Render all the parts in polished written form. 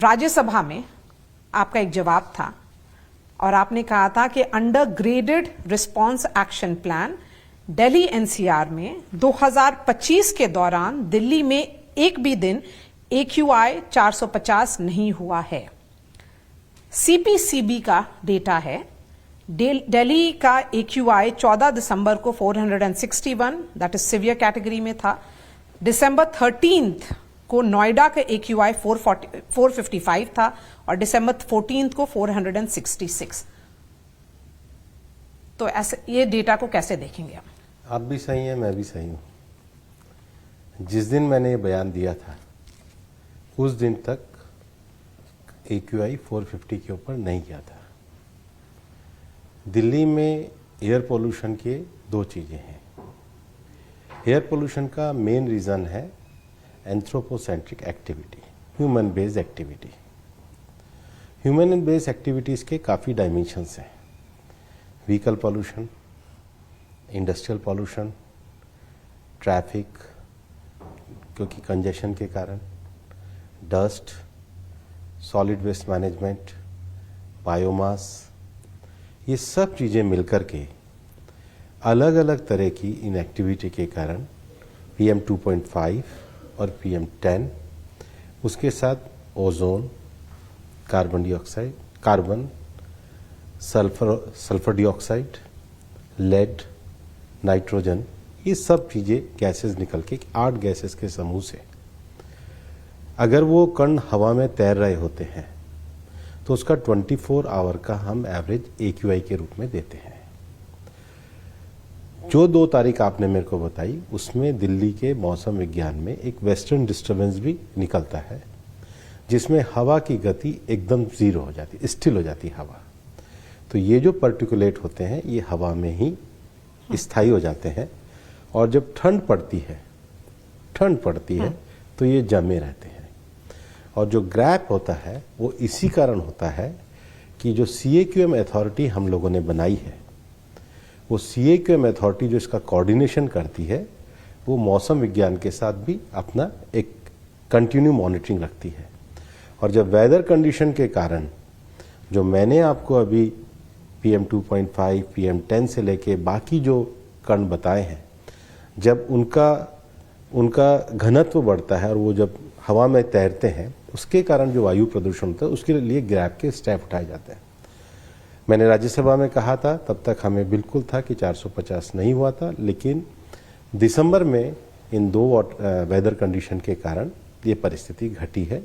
राज्यसभा में आपका एक जवाब था और आपने कहा था कि under graded response action plan Delhi NCR में 2025 के दौरान दिल्ली में एक भी दिन AQI 450 नहीं हुआ है। CPCB का डेटा है, दिल्ली का AQI 14 दिसंबर को 461 दैट इज सिवियर कैटेगरी में था। दिसंबर 13 को नोएडा का AQI 455 था और दिसंबर 14 को 466। तो ऐसे ये डेटा को कैसे देखेंगे आप भी सही हैं, मैं भी सही हूं। जिस दिन मैंने ये बयान दिया था उस दिन तक AQI 450 के ऊपर नहीं गया था। दिल्ली में एयर पोल्यूशन के दो चीज़ें हैं। एयर पोल्यूशन का मेन रीज़न है anthropocentric activity, human based activity. Human based activities के काफ़ी डायमेंशंस हैं। Vehicle pollution, industrial pollution, traffic क्योंकि कंजेशन के कारण, dust, solid waste management, biomass, ये सब चीज़ें मिलकर के अलग अलग तरह की इन एक्टिविटी के कारण PM 2.5 और PM 10, उसके साथ ozone, carbon dioxide, carbon, sulphur dioxide, lead, nitrogen, ये सब चीज़ें गैसेस निकल के 8 गैसेस के समूह से अगर वो कण हवा में तैर रहे होते हैं तो उसका 24 आवर का हम एवरेज AQI के रूप में देते हैं। जो 2 तारीख आपने मेरे को बताई उसमें दिल्ली के मौसम विज्ञान में एक वेस्टर्न डिस्टर्बेंस भी निकलता है जिसमें हवा की गति एकदम जीरो हो जाती, स्टिल हो जाती हवा। तो ये जो पर्टिकुलेट होते हैं ये हवा में ही स्थायी हो जाते हैं और जब ठंड पड़ती है तो ये जमे रहते हैं। और जो गैप होता है वो इसी कारण होता है कि जो CAQM अथॉरिटी हम लोगों ने बनाई है, वो CAQM अथॉरिटी जो इसका कोऑर्डिनेशन करती है वो मौसम विज्ञान के साथ भी अपना एक कंटिन्यू मॉनिटरिंग रखती है। और जब वेदर कंडीशन के कारण जो मैंने आपको अभी PM 2.5, PM 10 से लेके बाकी जो कण बताए हैं, जब उनका घनत्व बढ़ता है और वो जब हवा में तैरते हैं उसके कारण जो वायु प्रदूषण होता है उसके लिए गैप के स्टेप उठाए जाते हैं। मैंने राज्यसभा में कहा था तब तक हमें बिल्कुल था कि 450 नहीं हुआ था, लेकिन दिसंबर में इन 2 वेदर कंडीशन के कारण ये परिस्थिति घटी है।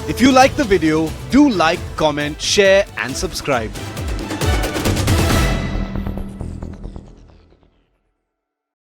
If you like the video, do like, comment, share and subscribe.